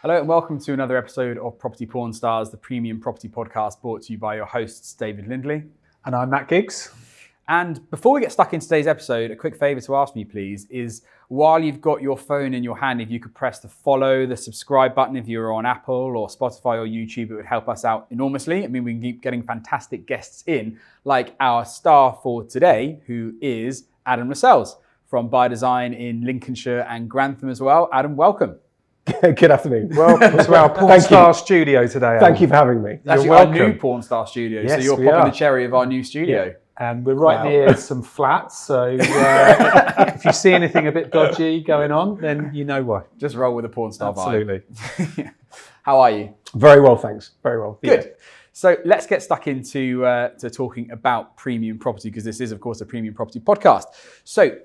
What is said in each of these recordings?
Hello and welcome to another episode of Property-Pxrn Stars, the premium property podcast brought to you by your hosts, David Lindley. And I'm Matt Giggs. And before we get stuck in today's episode, a quick favour to ask me, please, is while you've got your phone in your hand, if you could press the follow, the subscribe button if you're on Apple or Spotify or YouTube, it would help us out enormously. I mean, we can keep getting fantastic guests in, like our star for today, who is Adam Lascelles from By Design in Lincolnshire and Grantham as well. Adam, welcome. Good afternoon. Welcome to our Porn Star studio today. Thank you for having me. Actually, our new Porn Star studio, Yes, so you're we popping are. the cherry of our new studio. Yeah. And we're right near some flats, so if you see anything a bit dodgy going on, then you know why. Just roll with the Porn Star Absolutely. vibe. How are you? Very well, thanks. Very well. Good. Yeah. So let's get stuck into to talking about premium property, because this is, of course, a premium property podcast. So,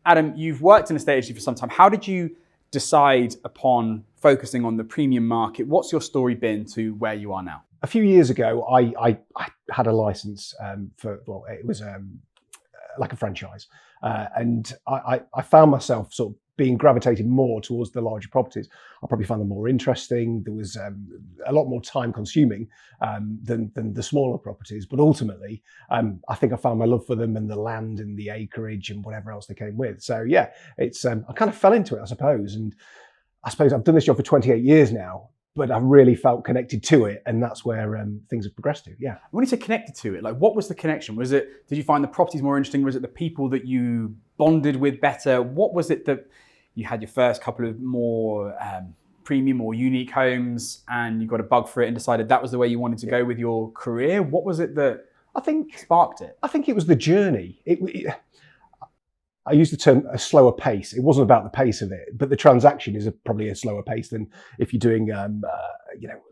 Adam, you've worked in estate agency for some time. How did you decide upon focusing on the premium market? What's your story been to where you are now? A few years ago, I had a license it was like a franchise. And I found myself sort of being gravitated more towards the larger properties. I probably found them more interesting. There was a lot more time consuming than the smaller properties. But ultimately, I think I found my love for them and the land and the acreage and whatever else they came with. So yeah, it's I kind of fell into it, I suppose. And I suppose I've done this job for 28 years now, but I've really felt connected to it, and that's where things have progressed to. Yeah. When you say connected to it, like what was the connection? Did you find the properties more interesting? Was it the people that you bonded with better? What was it that you had your first couple of more premium or unique homes, and you got a bug for it and decided that was the way you wanted to go with your career? What was it that sparked it? I think it was the journey. I use the term a slower pace. It wasn't about the pace of it, but the transaction is probably a slower pace than if you're doing,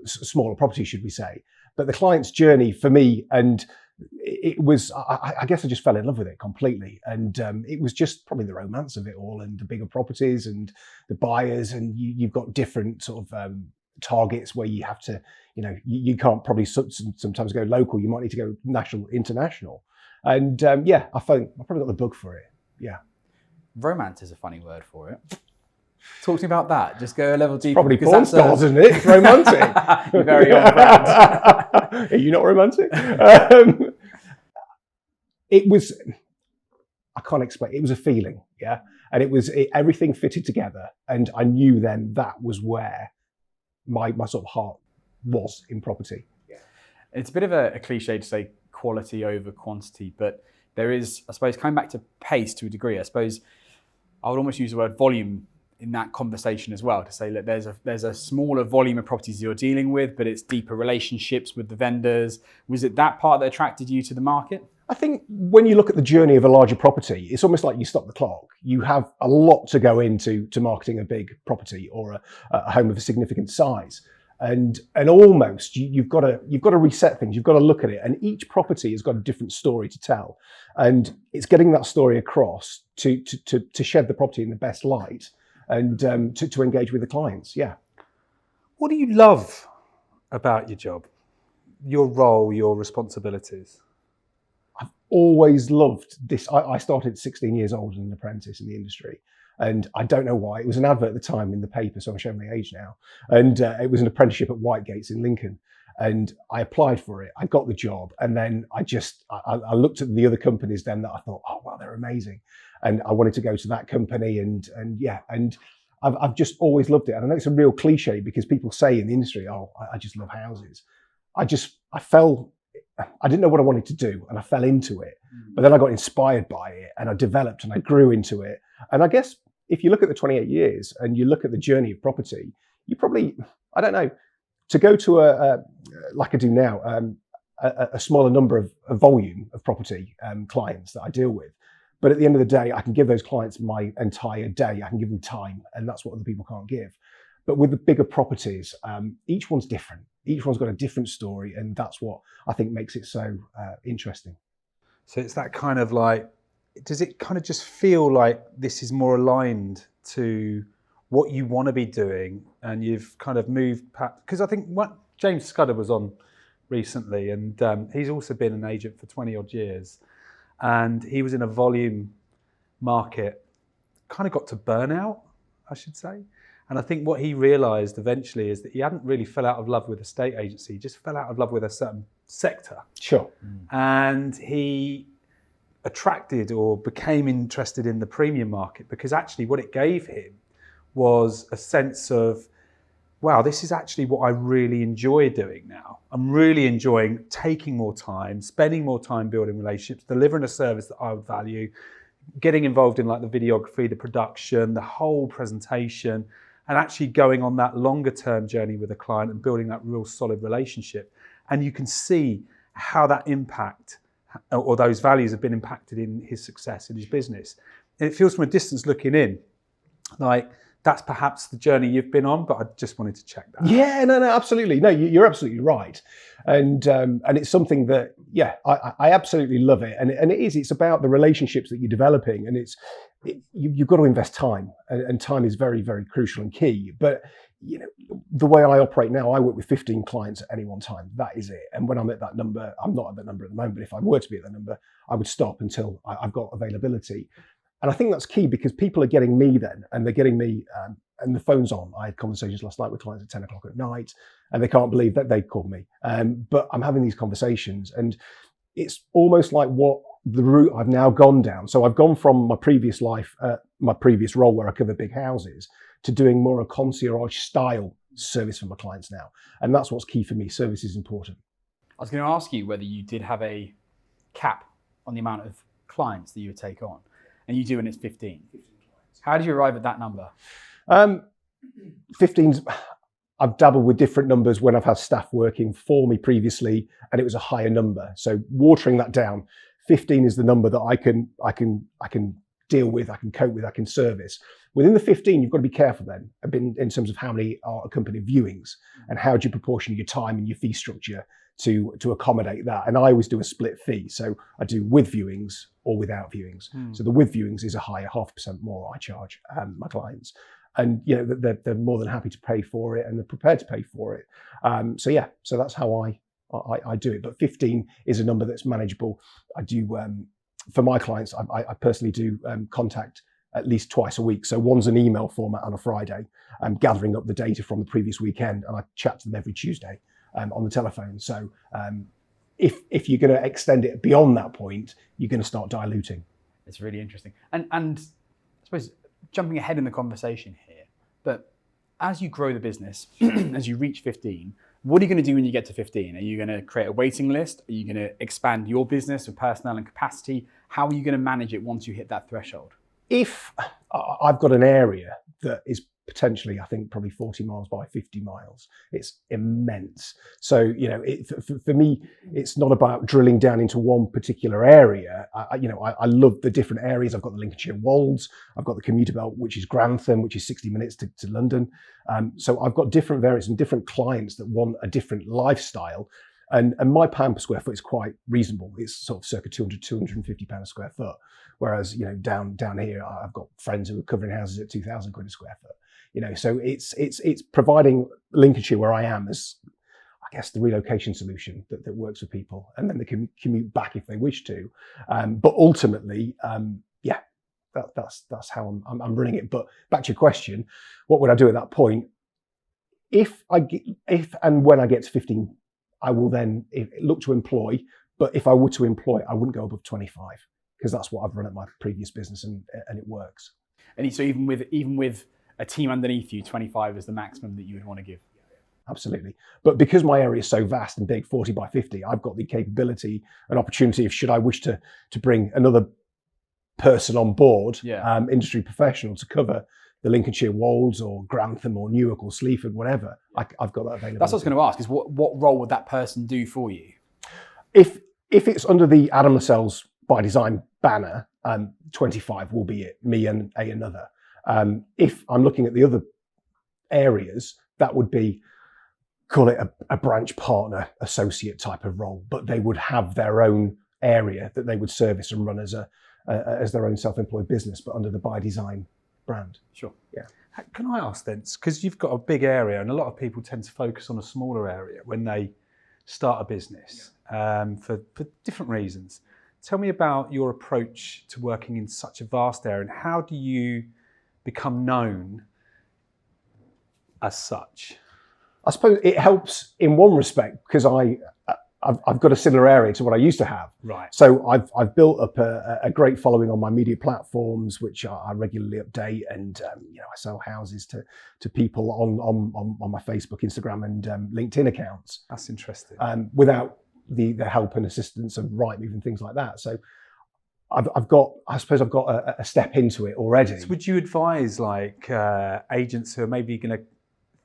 smaller property, should we say. But the client's journey for me, and it was, I guess I just fell in love with it completely. And it was just probably the romance of it all, and the bigger properties and the buyers, and you've got different sort of targets where you have to, you can't probably sometimes go local. You might need to go national, international. And I probably got the bug for it. Yeah. Romance is a funny word for it. Talk to me about that. Just go a level deeper. Probably porn stars, isn't it? It's romantic. You're very on brand. Are you not romantic? It was, I can't explain. It was a feeling, yeah? And everything fitted together. And I knew then that was where my sort of heart was in property. Yeah. It's a bit of a cliche to say quality over quantity, but there is, I suppose, coming back to pace to a degree, I suppose I would almost use the word volume in that conversation as well, to say that there's a smaller volume of properties you're dealing with, but it's deeper relationships with the vendors. Was it that part that attracted you to the market? I think when you look at the journey of a larger property, it's almost like you stop the clock. You have a lot to go into marketing a big property or a home of a significant size. And almost you've got to reset things. You've got to look at it, and each property has got a different story to tell, and it's getting that story across to shed the property in the best light, and to engage with the clients. Yeah. What do you love about your job, your role, your responsibilities? I've always loved this. I started at 16 years old as an apprentice in the industry. And I don't know why. It was an advert at the time in the paper, so I'm showing my age now. And it was an apprenticeship at Whitegates in Lincoln. And I applied for it. I got the job. And then I looked at the other companies then that I thought, oh, wow, they're amazing. And I wanted to go to that company. And I've just always loved it. And I know it's a real cliche because people say in the industry, oh, I just love houses. I didn't know what I wanted to do, and I fell into it. But then I got inspired by it, and I developed and I grew into it. And I guess if you look at the 28 years and you look at the journey of property, you probably, I don't know, to go to like I do now, a smaller number of volume of property clients that I deal with. But at the end of the day, I can give those clients my entire day. I can give them time, and that's what other people can't give. But with the bigger properties, each one's different. Each one's got a different story, and that's what I think makes it so interesting. So it's that kind of like, does it kind of just feel like this is more aligned to what you want to be doing, and you've kind of moved past? Because I think James Scudder was on recently, and he's also been an agent for 20 odd years, and he was in a volume market kind of got to burnout, I should say. And I think what he realised eventually is that he hadn't really fell out of love with a estate agency, he just fell out of love with a certain sector. Sure. And he attracted or became interested in the premium market because actually what it gave him was a sense of, wow, this is actually what I really enjoy doing now. I'm really enjoying taking more time, spending more time building relationships, delivering a service that I would value, getting involved in like the videography, the production, the whole presentation, and actually going on that longer term journey with a client and building that real solid relationship. And you can see how that impact or those values have been impacted in his success in his business. And it feels from a distance looking in, like that's perhaps the journey you've been on, but I just wanted to check that. Yeah, no, absolutely. No, you're absolutely right. And it's something that, yeah, I absolutely love it. And it's about the relationships that you're developing. And you've got to invest time, and time is very, very crucial and key. But, you know, the way I operate now, I work with 15 clients at any one time. That is it. And when I'm at that number, I'm not at that number at the moment, but if I were to be at that number, I would stop until I've got availability. And I think that's key because people are getting me then, and they're getting me, and the phone's on. I had conversations last night with clients at 10 o'clock at night, and they can't believe that they called me. But I'm having these conversations, and it's almost like what the route I've now gone down. So I've gone from my previous life, my previous role where I cover big houses, to doing more a concierge style service for my clients now. And that's what's key for me. Service is important. I was going to ask you whether you did have a cap on the amount of clients that you would take on. And you do, and it's 15. How did you arrive at that number? 15's, I've dabbled with different numbers when I've had staff working for me previously, and it was a higher number. So watering that down, 15 is the number that I can deal with, I can cope with, I can service. Within the 15, you've got to be careful then in terms of how many are accompanied viewings, and how do you proportion your time and your fee structure to accommodate that. And I always do a split fee. So I do with viewings or without viewings. So the with viewings is a higher 0.5% more I charge my clients. And you know, they're more than happy to pay for it, and they're prepared to pay for it. So that's how I do it. But 15 is a number that's manageable. I do, for my clients, I personally do contact at least twice a week. So one's an email format on a Friday. I'm gathering up the data from the previous weekend, and I chat to them every Tuesday on the telephone. So if you're going to extend it beyond that point, you're going to start diluting. It's really interesting. And I suppose jumping ahead in the conversation here, but as you grow the business, as you reach 15, what are you going to do when you get to 15? Are you going to create a waiting list? Are you going to expand your business with personnel and capacity? How are you going to manage it once you hit that threshold? If I've got an area that is potentially, I think, probably 40 miles by 50 miles, it's immense. So, you know, for me, it's not about drilling down into one particular area. I love the different areas. I've got the Lincolnshire Wolds, I've got the commuter belt, which is Grantham, which is 60 minutes to London. So I've got different variants and different clients that want a different lifestyle. And my pound per square foot is quite reasonable. It's sort of circa 250 pounds a square foot. Whereas, you know, down here, I've got friends who are covering houses at 2,000 quid a square foot. You know, so it's providing Lincolnshire where I am as, I guess, the relocation solution that works for people, and then they can commute back if they wish to. But ultimately, that's how I'm running it. But back to your question, what would I do at that point? If and when I get to 15, I will then look to employ. But if I were to employ, I wouldn't go above 25, because that's what I've run at my previous business, and it works. And so even with a team underneath you, 25 is the maximum that you would want to give? Absolutely. But because my area is so vast and big, 40 by 50, I've got the capability and opportunity, if should I wish to bring another person on board, industry professional, to cover the Lincolnshire Wolds or Grantham or Newark or Sleaford, whatever, I've got that available. That's what I was going to ask, is what role would that person do for you? If it's under the Adam Lascelles by Design banner, 25 will be it, me and another. If I'm looking at the other areas, that would be, call it a branch partner associate type of role, but they would have their own area that they would service and run as their own self-employed business, but under the By Design brand. Sure. Yeah. Can I ask then, because you've got a big area and a lot of people tend to focus on a smaller area when they start a business for different reasons. Tell me about your approach to working in such a vast area, and how do you become known as such? I suppose it helps in one respect because I've got a similar area to what I used to have. Right. So I've built up a great following on my media platforms, which I regularly update, and I sell houses to people on my Facebook, Instagram, and LinkedIn accounts. That's interesting. Without the help and assistance of Rightmove and things like that. So I've got a step into it already. So would you advise like agents who are maybe going to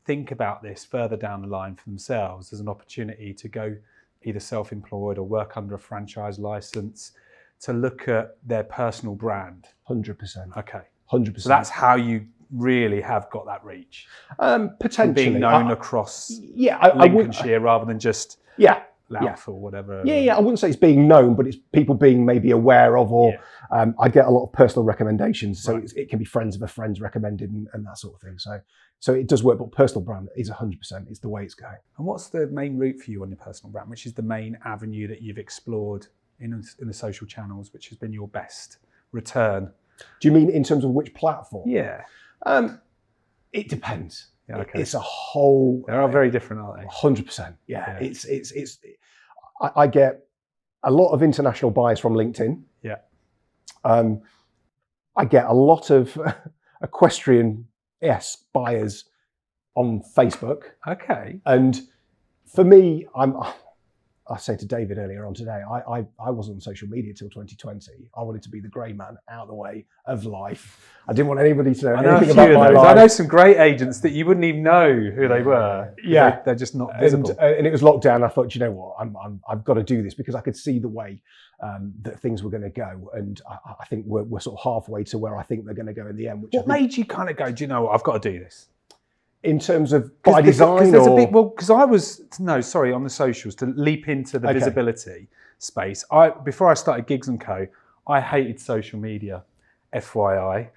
think about this further down the line for themselves as an opportunity to go either self-employed or work under a franchise license, to look at their personal brand? 100%. Okay. 100%. So that's how you really have got that reach. Potentially. Being known across I Lincolnshire rather than just Louth or whatever. I wouldn't say it's being known, but it's people being maybe aware of, or I get a lot of personal recommendations. So it can be friends of a friend's recommended and that sort of thing. So it does work, but personal brand is 100%. It's the way it's going. And what's the main route for you on your personal brand? Which is the main avenue that you've explored in the social channels, which has been your best return? Do you mean in terms of which platform? Yeah. It depends. Yeah, okay. It's a whole. They are very different, aren't they? 100%. Yeah. It's. I get a lot of international buyers from LinkedIn. Yeah. I get a lot of equestrian-esque buyers on Facebook. Okay. And for me, I said to David earlier on today, I wasn't on social media till 2020. I wanted to be the grey man out of the way of life. I didn't want anybody to know anything about my life. I know some great agents that you wouldn't even know who they were. Yeah, they're just not visible. And it was lockdown. I thought, you know what, I've got to do this because I could see the way that things were going to go, and I think we're sort of halfway to where I think they're going to go in the end. What made you kind of go, do you know what, I've got to do this? In terms of by design, because I was on the socials to leap into the visibility space. Before I started Gigs & Co, I hated social media. FYI,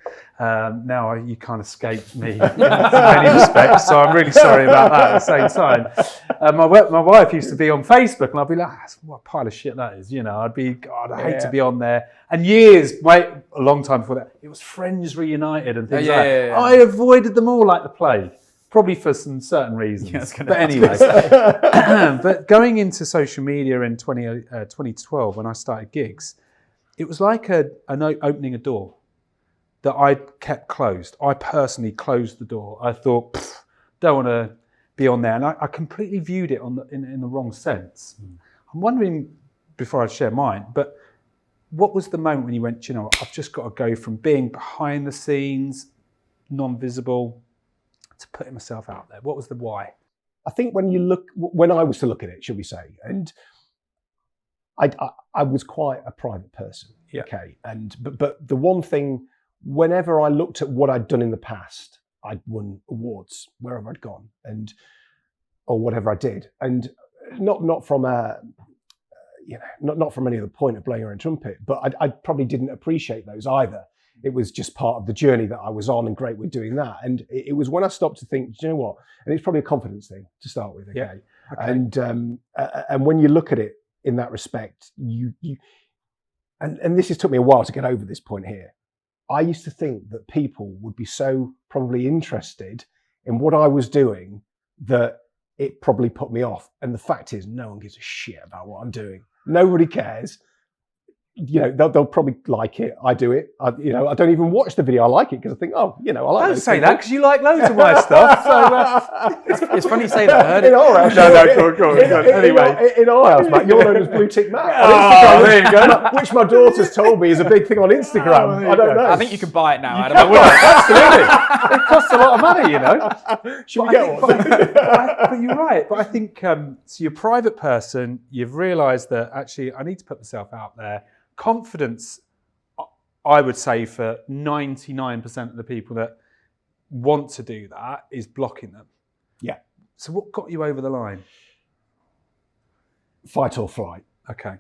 now you can't escape me in many respects, so I'm really sorry about that. At the same time, my wife used to be on Facebook, and I'd be like, "What a pile of shit that is," I'd be, God, I hate to be on there. And a long time before that, it was Friends Reunited and things like that. I avoided them all like the plague. Probably for some certain reasons. But anyway, but going into social media in 2012 when I started Gigs, it was like opening a door that I kept closed. I personally closed the door. I thought, don't want to be on there. And I completely viewed it in the wrong sense. I'm wondering, before I share mine, but what was the moment when you went, you know, I've just got to go from being behind the scenes, non-visible, to putting myself out there? What was the why? I think when I was to look at it, should we say, and I was quite a private person. Yeah. Okay. But the one thing, whenever I looked at what I'd done in the past, I'd won awards wherever I'd gone or whatever I did. And not from not from any other point of blowing your own trumpet, but I probably didn't appreciate those either. It was just part of the journey that I was on, and great with doing that. And it was when I stopped to think, do you know what? And it's probably a confidence thing to start with. Okay. Yeah. Okay. And when you look at it in that respect, and this has took me a while to get over this point here. I used to think that people would be so probably interested in what I was doing that it probably put me off. And the fact is, no one gives a shit about what I'm doing. Nobody cares. They'll probably like it. I do it. I don't even watch the video. I like it because I think, I like. Don't say that because you like loads of my stuff. So it's funny you say that. I heard in our house, go on. Anyway, in our house, Matt, you're known as Blue Tick Matt. There you go. Which my daughter's told me is a big thing on Instagram. I don't know. I think you can buy it now, Adam. Absolutely. It costs a lot of money, Should we get one? But you're right. But I think so. You're a private person. You've realised that actually I need to put myself out there. Confidence, I would say, for 99% of the people that want to do that is blocking them. Yeah. So what got you over the line? Fight or flight. Okay.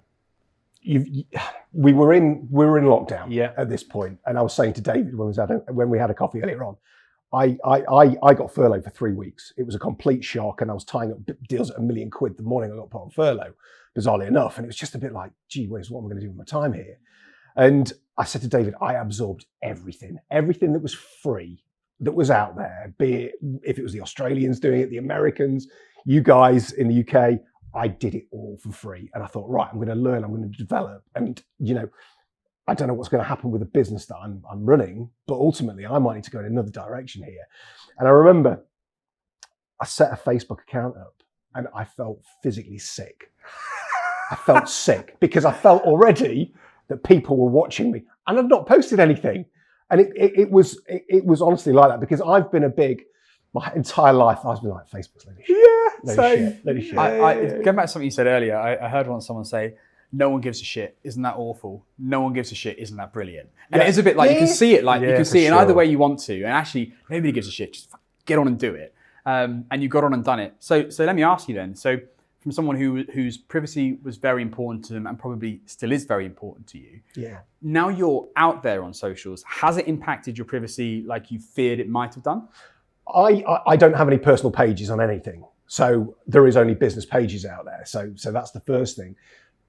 We were in lockdown at this point, and I was saying to David when we had a coffee earlier on, I got furloughed for 3 weeks. It was a complete shock, and I was tying up deals at £1 million the morning I got put on furlough, bizarrely enough. And it was just a bit like, gee whiz, what am I going to do with my time here? And I said to David, I absorbed everything that was free, that was out there, be it if it was the Australians doing it, the Americans, you guys in the UK, I did it all for free. And I thought, right, I'm going to learn, I'm going to develop. And, I don't know what's going to happen with the business that I'm running, but ultimately I might need to go in another direction here. And I remember I set a Facebook account up and I felt physically sick. I felt sick because I felt already that people were watching me and I'd not posted anything. And it was honestly like that because I've been my entire life, I've been like, Facebook's load of shit. Load of shit. Going back to something you said earlier, I heard once someone say, no one gives a shit, isn't that awful? No one gives a shit, isn't that brilliant? And it is a bit like, you can see it in either way you want to. And actually, nobody gives a shit, just get on and do it. And you got on and done it. So let me ask you then. So from someone whose privacy was very important to them and probably still is very important to you. Yeah. Now you're out there on socials. Has it impacted your privacy like you feared it might have done? I don't have any personal pages on anything. So there is only business pages out there. So that's the first thing.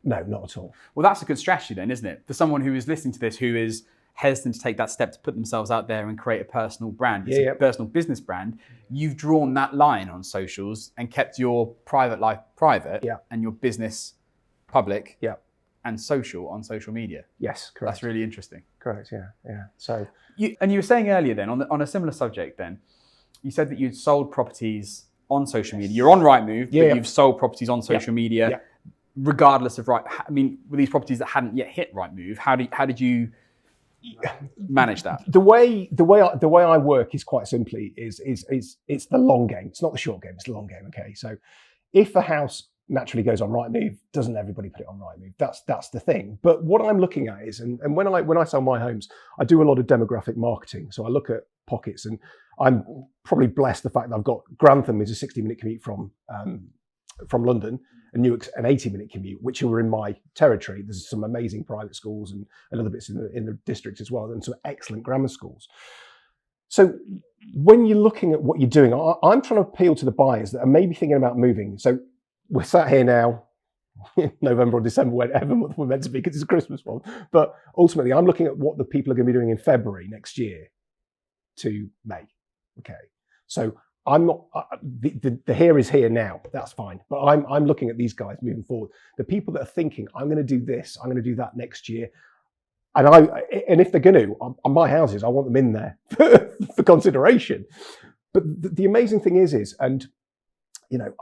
No, not at all. Well, that's a good strategy then, isn't it? For someone who is listening to this, who is hesitant to take that step to put themselves out there and create a personal brand, a personal business brand, you've drawn that line on socials and kept your private life private and your business public and social on social media. Yes, correct. That's really interesting. Correct, yeah. So you were saying earlier then, on a similar subject then, you said that you'd sold properties on social media. You're on Rightmove, but you've sold properties on social media, regardless of were these properties that hadn't yet hit Rightmove? How did you manage that? The way I work is quite simply is it's the long game. It's not the short game. It's the long game. Okay, so if a house naturally goes on Rightmove, doesn't everybody put it on Rightmove? That's the thing. But what I'm looking at is, and when I sell my homes, I do a lot of demographic marketing. So I look at pockets, and I'm probably blessed the fact that I've got Grantham is a 60-minute commute from London, and Newark's an 80-minute commute, which are in my territory. There's some amazing private schools and other bits in the district as well, and some excellent grammar schools. So when you're looking at what you're doing, I'm trying to appeal to the buyers that are maybe thinking about moving. So we're sat here now, November or December, whatever month we're meant to be, because it's a Christmas one. But ultimately, I'm looking at what the people are going to be doing in February next year to May. Okay, so I'm not, the here is here now, that's fine. But I'm looking at these guys moving forward. The people that are thinking, I'm going to do this, I'm going to do that next year. And if they're going to, on my houses, I want them in there for consideration. But the amazing thing is, and you know,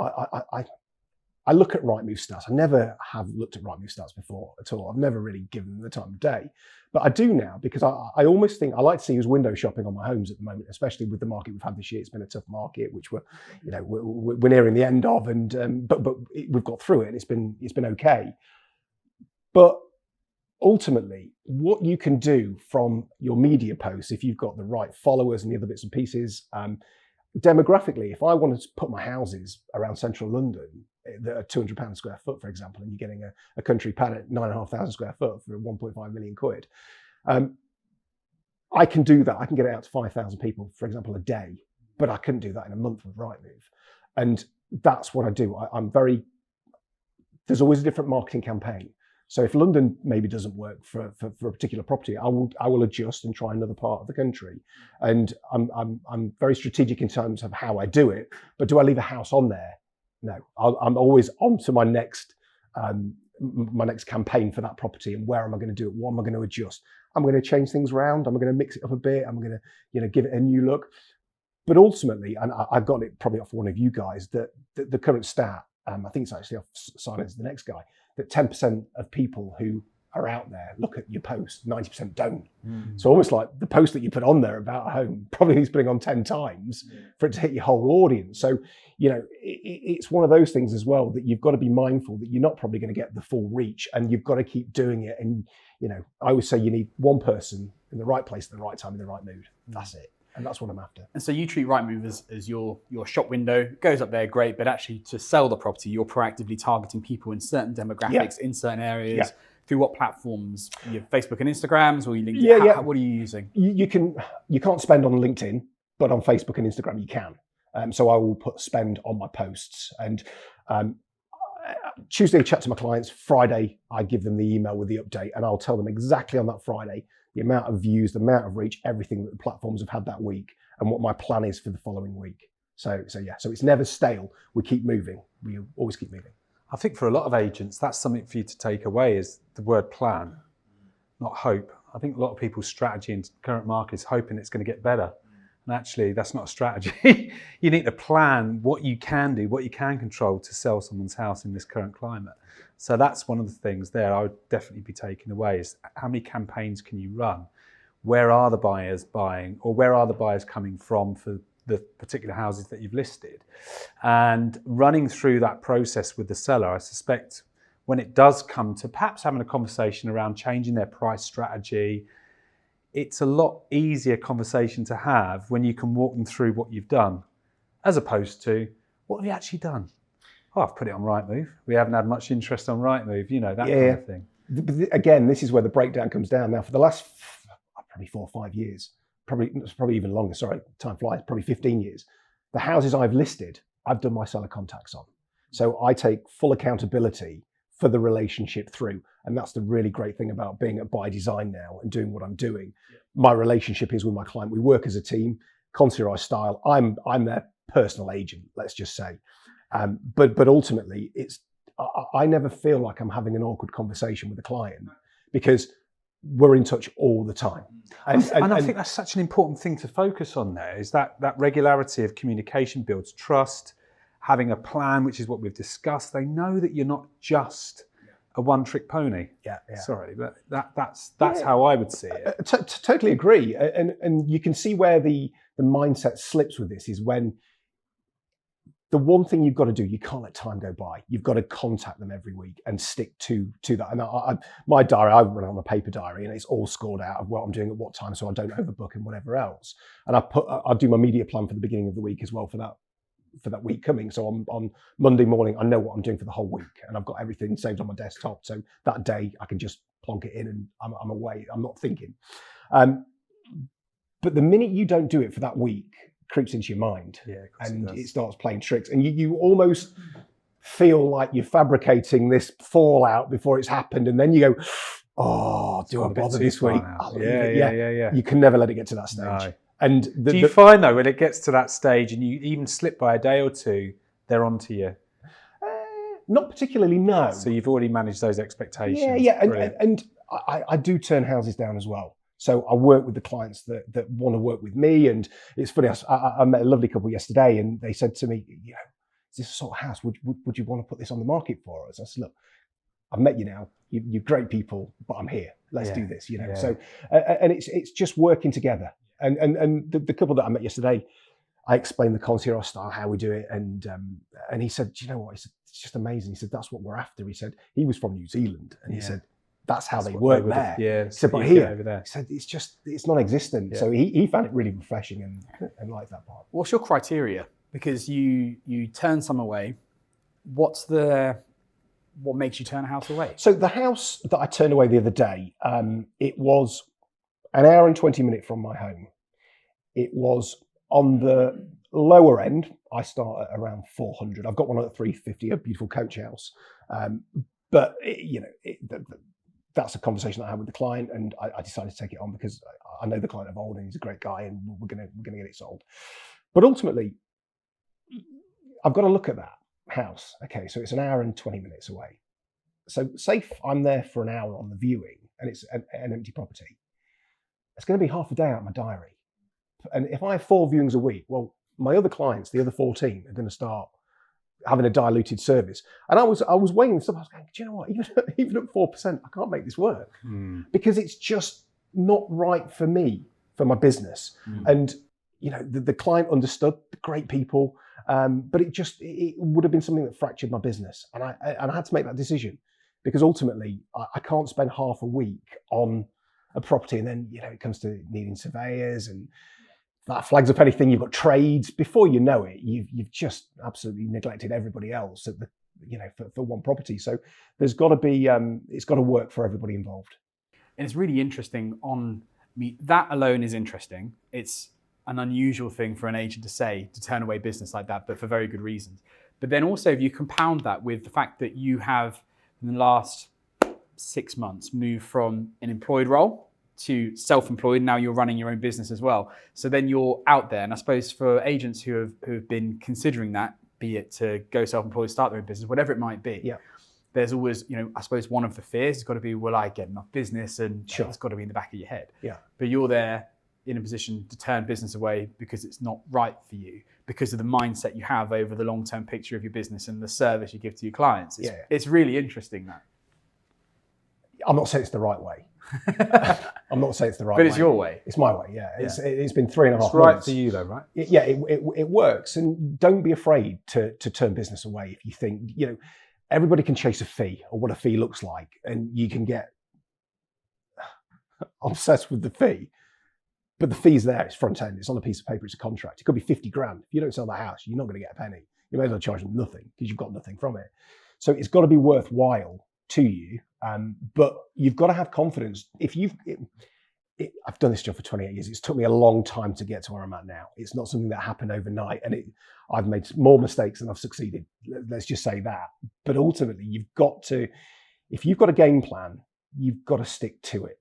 I look at Rightmove stats. I never have looked at Rightmove stats before at all. I've never really given them the time of day, but I do now because I almost think I like to see who's window shopping on my homes at the moment, especially with the market we've had this year. It's been a tough market, which we're nearing the end of, and but we've got through it, and it's been okay. But ultimately, what you can do from your media posts, if you've got the right followers and the other bits and pieces, demographically, if I wanted to put my houses around central London that are £200 square foot, for example, and you're getting a country pad at 9,500 square foot for 1.5 million quid, I can do that. I can get it out to 5,000 people, for example, a day, but I couldn't do that in a month with Rightmove. And that's what I do. There's always a different marketing campaign. So if London maybe doesn't work for a particular property, I will adjust and try another part of the country. And I'm very strategic in terms of how I do it. But do I leave a house on there? No, I'm always on to my next campaign for that property, and where am I going to do it? What am I going to adjust? I'm going to change things around. I'm going to mix it up a bit. I'm going to give it a new look. But ultimately, and I got it probably off one of you guys, that the current stat, I think it's actually off Silence, the next guy, that 10% of people who are out there look at your post, 90% don't. So almost like the post that you put on there about a home probably needs putting on 10 times for it to hit your whole audience. So, you know, it's one of those things as well that you've got to be mindful that you're not probably going to get the full reach, and you've got to keep doing it. And, you know, I always say you need one person in the right place at the right time in the right mood. That's it. And that's what I'm after. And so you treat Rightmove as your shop window. It goes up there, great, but actually to sell the property, you're proactively targeting people in certain demographics, in certain areas. Through what platforms? Your Facebook and Instagrams, or you LinkedIn? What are you using? You can't spend on LinkedIn, but on Facebook and Instagram you can. So I will put spend on my posts, and Tuesday, I chat to my clients. Friday, I give them the email with the update, and I'll tell them exactly on that Friday the amount of views, the amount of reach, everything that the platforms have had that week, and what my plan is for the following week. So it's never stale. We keep moving. We always keep moving. I think for a lot of agents, that's something for you to take away is the word plan, not hope. I think a lot of people's strategy in current market is hoping it's going to get better. And actually, that's not a strategy. You need to plan what you can do, what you can control to sell someone's house in this current climate. So that's one of the things there I would definitely be taking away is how many campaigns can you run? Where are the buyers buying, or where are the buyers coming from for the particular houses that you've listed? And running through that process with the seller, I suspect when it does come to perhaps having a conversation around changing their price strategy, it's a lot easier conversation to have when you can walk them through what you've done, as opposed to, what have you actually done? Oh, I've put it on Rightmove. We haven't had much interest on Rightmove, that kind of thing. Again, this is where the breakdown comes down. Now, for the last probably 4 or 5 years, probably even longer, sorry, time flies, probably 15 years, the houses I've listed, I've done my seller contacts on. So I take full accountability for the relationship through. And that's the really great thing about being at By Design now and doing what I'm doing. Yeah. My relationship is with my client. We work as a team, concierge style. I'm their personal agent, let's just say. But ultimately, I never feel like I'm having an awkward conversation with a client because we're in touch all the time. And I think that's such an important thing to focus on there, is that regularity of communication builds trust, having a plan, which is what we've discussed. They know that you're not just a one-trick pony. Yeah. Sorry, but that's how I would see it. Totally agree. And you can see where the mindset slips with this is when the one thing you've got to do, you can't let time go by. You've got to contact them every week and stick to that. And my diary, I run on a paper diary, and it's all scored out of what I'm doing at what time, so I don't overbook and whatever else. And I do my media plan for the beginning of the week as well for that week coming. So on Monday morning, I know what I'm doing for the whole week, and I've got everything saved on my desktop. So that day I can just plonk it in and I'm away. I'm not thinking. But the minute you don't do it for that week, creeps into your mind, and it starts playing tricks, and you almost feel like you're fabricating this fallout before it's happened, and then you go, oh, do I bother this week? Yeah. You can never let it get to that stage. No. And do you find though, when it gets to that stage and you even slip by a day or two, they're onto you? Not particularly, no. So you've already managed those expectations. And I do turn houses down as well. So I work with the clients that want to work with me. And it's funny, I met a lovely couple yesterday, and they said to me, is this a sort of house? Would you want to put this on the market for us? I said, look, I've met you now. You're great people, but I'm here. Let's do this, So, and it's just working together. And the couple that I met yesterday, I explained the concierge style, how we do it. And he said, do you know what? He said, it's just amazing. He said, that's what we're after. He said, he was from New Zealand. And he said, that's how they work there. Yeah. He said, but here, over there. He said, it's non-existent. Yeah. So he found it really refreshing and liked that part. What's your criteria? Because you turn some away. What makes you turn a house away? So the house that I turned away the other day, it was an hour and 20 minutes from my home. It was on the lower end. I start at around 400. I've got one at 350, a beautiful coach house. But that's a conversation I had with the client, and I decided to take it on because I know the client of old, and he's a great guy, and we're gonna get it sold. But ultimately, I've got to look at that house. Okay, so it's an hour and 20 minutes away. So say I'm there for an hour on the viewing, and it's an empty property. It's going to be half a day out of my diary. And if I have 4 viewings a week, well, my other clients, the other 14, are going to start having a diluted service. And I was weighing this up. I was going, do you know what? Even at 4%, I can't make this work because it's just not right for me, for my business. And the client understood, the great people, but it would have been something that fractured my business. And I had to make that decision because ultimately I can't spend half a week on a property, and then it comes to needing surveyors, and that flags up anything. You've got trades. Before you know it, you've just absolutely neglected everybody else at for one property. So there's got to be it's got to work for everybody involved. And it's really interesting. That alone is interesting. It's an unusual thing for an agent to say, to turn away business like that, but for very good reasons. But then also if you compound that with the fact that you have in the last 6 months moved from an employed role to self-employed, now you're running your own business as well. So then you're out there. And I suppose for agents who have been considering that, be it to go self-employed, start their own business, whatever it might be, there's always, I suppose one of the fears has got to be, will I get enough business? And it's got to be in the back of your head. Yeah. But you're there in a position to turn business away because it's not right for you, because of the mindset you have over the long-term picture of your business and the service you give to your clients. It's really interesting that. I'm not saying it's the right way. I'm not saying it's the right way. But it's your way. It's my way, yeah. It's been 3.5 months. It's right for you though, right? It works. And don't be afraid to turn business away if you think, everybody can chase a fee or what a fee looks like. And you can get obsessed with the fee. But the fee's there, it's front end, it's on a piece of paper, it's a contract. It could be 50 grand. If you don't sell the house, you're not going to get a penny. You may as well charge them nothing because you've got nothing from it. So it's got to be worthwhile to you. But you've got to have confidence. I've done this job for 28 years. It's took me a long time to get to where I'm at now. It's not something that happened overnight. And I've made more mistakes than I've succeeded. Let's just say that. But ultimately, if you've got a game plan, you've got to stick to it.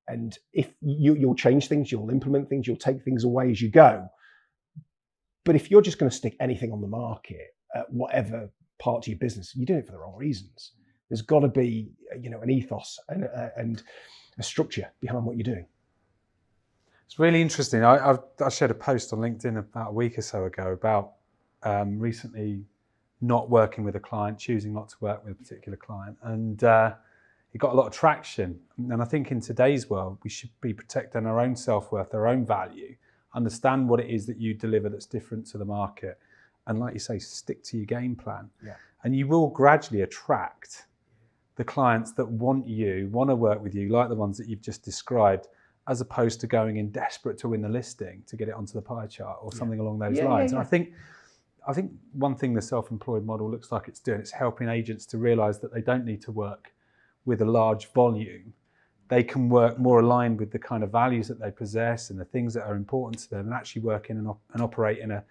And if you'll change things, you'll implement things, you'll take things away as you go. But if you're just going to stick anything on the market, whatever part of your business, you're doing it for the wrong reasons. There's got to be, an ethos and a structure behind what you're doing. It's really interesting. I shared a post on LinkedIn about a week or so ago about recently not working with a client, choosing not to work with a particular client, and it got a lot of traction. And I think in today's world, we should be protecting our own self-worth, our own value, understand what it is that you deliver that's different to the market. And like you say, stick to your game plan. Yeah. And you will gradually attract the clients that want to work with you, like the ones that you've just described, as opposed to going in desperate to win the listing to get it onto the pie chart or something along those lines. And I think one thing the self-employed model looks like it's doing, it's helping agents to realize that they don't need to work with a large volume. They can work more aligned with the kind of values that they possess and the things that are important to them, and actually work in and operate in a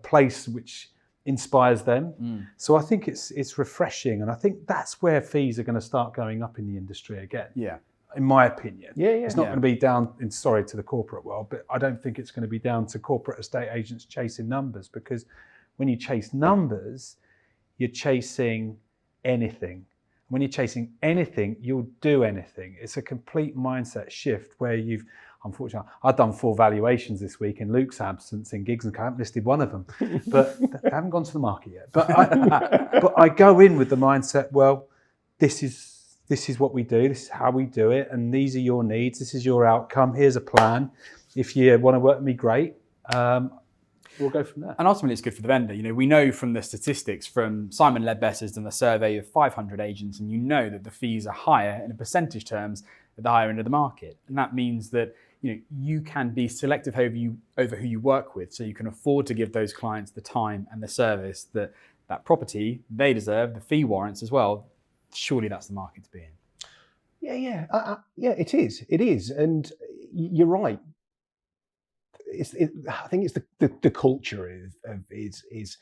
place which inspires them. So I think it's refreshing, and I think that's where fees are going to start going up in the industry again. Yeah, in my opinion. It's not going to be down to the corporate world, but I don't think it's going to be down to corporate estate agents chasing numbers, because when you chase numbers, you're chasing anything. When you're chasing anything, you'll do anything. It's a complete mindset shift where unfortunately, I've done 4 valuations this week in Luke's absence in Gigs and Co. I haven't listed one of them, but they haven't gone to the market yet. But I go in with the mindset, well, this is what we do, this is how we do it, and these are your needs, this is your outcome, here's a plan. If you want to work with me, great. We'll go from there. And ultimately, it's good for the vendor. We know from the statistics from Simon Ledbetter's done a survey of 500 agents, and you know that the fees are higher in percentage terms at the higher end of the market. And that means that you can be selective over who you work with, so you can afford to give those clients the time and the service that property they deserve, the fee warrants as well. Surely that's the market to be in. It is, and you're right. I think it's the culture is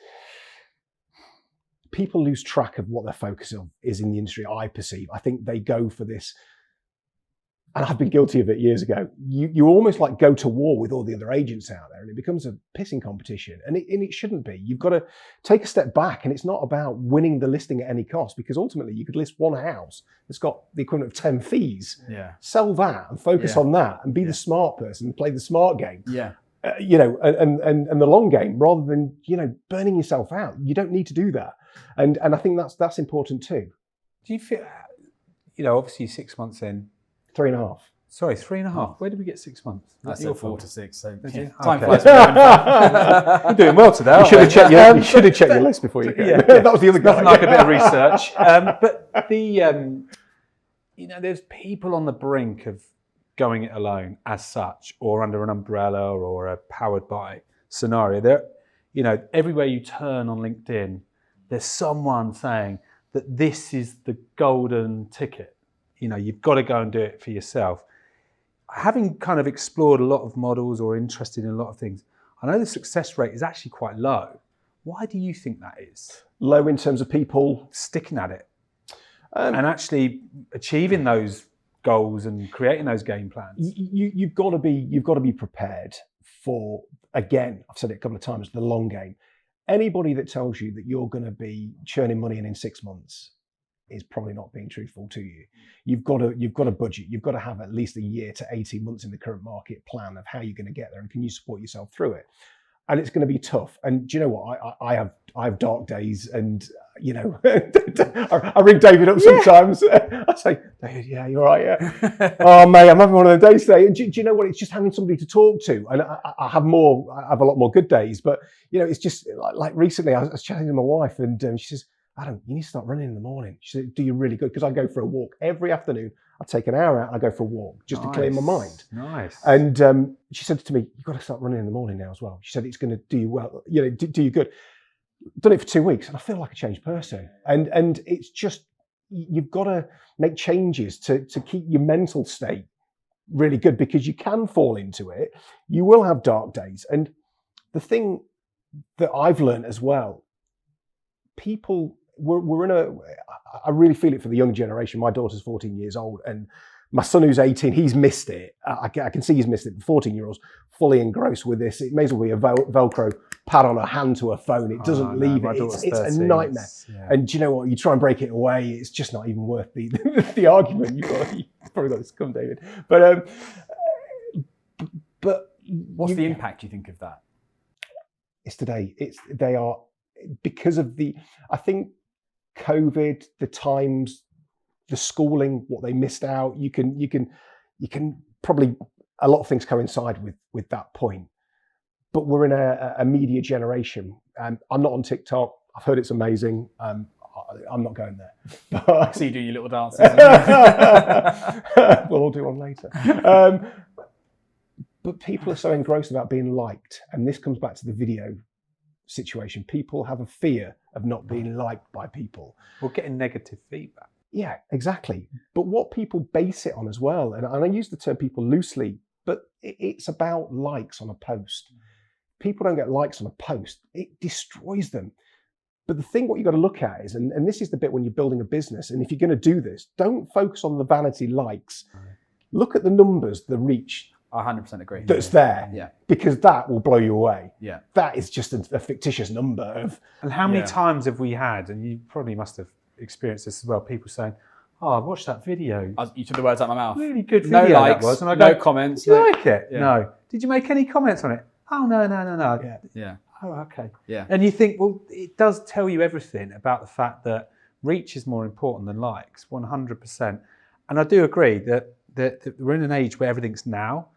people lose track of what their focus is in the industry. I perceive. I think they go for this, and I've been guilty of it years ago. You almost like go to war with all the other agents out there, and it becomes a pissing competition. And it shouldn't be. You've got to take a step back, and it's not about winning the listing at any cost, because ultimately you could list one house that's got the equivalent of 10 fees. Sell that and focus on that, and be the smart person and play the smart game. And the long game, rather than burning yourself out. You don't need to do that, and I think that's important too. Do you feel, obviously 6 months in? 3.5. Sorry, 3.5. Where did we get 6 months? That's your 4 to 6. So time flies. You're doing well today. You should have checked your list before you came. That was the other guy. Nothing like a bit of research. But there's people on the brink of going it alone as such, or under an umbrella or a powered by scenario. There, everywhere you turn on LinkedIn, there's someone saying that this is the golden ticket. You've got to go and do it for yourself. Having kind of explored a lot of models or interested in a lot of things, I know the success rate is actually quite low. Why do you think that is? Low in terms of people Sticking at it and actually achieving those goals and creating those game plans. You've got to be prepared for, again, I've said it a couple of times, the long game. Anybody that tells you that you're going to be churning money in 6 months is probably not being truthful to you. You've got to budget. You've got to have at least a year to 18 months in the current market plan of how you're going to get there, and can you support yourself through it. And it's going to be tough. And do you know what? I have dark days, and I ring David up sometimes. I say, David, yeah, you're right, yeah. Oh mate, I'm having one of those days today. And do you know what? It's just having somebody to talk to. And I have a lot more good days, but it's just like recently I was chatting to my wife, and she says, Adam, you need to start running in the morning. She said, do you really good? Because I go for a walk every afternoon. I take an hour out and I go for a walk just to clear my mind. Nice. And she said to me, you've got to start running in the morning now as well. She said, it's going to do you well, do you good. Done it for 2 weeks and I feel like a changed person. And it's just, you've got to make changes to keep your mental state really good, because you can fall into it. You will have dark days. And the thing that I've learned as well, people, we're in I really feel it for the young generation. My daughter's 14 years old and my son who's 18, he's missed it. I can see he's missed it. The 14-year-old's fully engrossed with this. It may as well be a Velcro pad on her hand to her phone. It doesn't leave it. It's a nightmare. Yeah. And do you know what? You try and break it away, it's just not even worth the argument. You've probably got this to come, David. But what's the impact, do you think, of that? It's today. They are, because of I think COVID, the times, the schooling, what they missed out, you can probably, a lot of things coincide with that point. But we're in a media generation. I'm not on TikTok. I've heard it's amazing. I'm not going there. I see you doing your little dances. We'll all do one later. But people are so engrossed about being liked. And this comes back to the video situation. People have a fear of not being liked by people. Or getting negative feedback. Yeah, exactly. But what people base it on as well, and I use the term people loosely, but it's about likes on a post. People don't get likes on a post. It destroys them. But the thing, what you've got to look at is, and this is the bit when you're building a business, and if you're going to do this, don't focus on the vanity likes. Look at the numbers, the reach. I 100% agree. That's there. Yeah. Because that will blow you away. Yeah. That is just a fictitious number of. And how many times have we had, and you probably must have experienced this as well, people saying, oh, I watched that video. You took the words out of my mouth. Really good video. No likes, that was. And I no comments. Did you like it? Yeah. No. Did you make any comments on it? Oh, no. Yeah. Oh, okay. Yeah. And you think, well, it does tell you everything about the fact that reach is more important than likes, 100%. And I do agree that we're in an age where everything's now.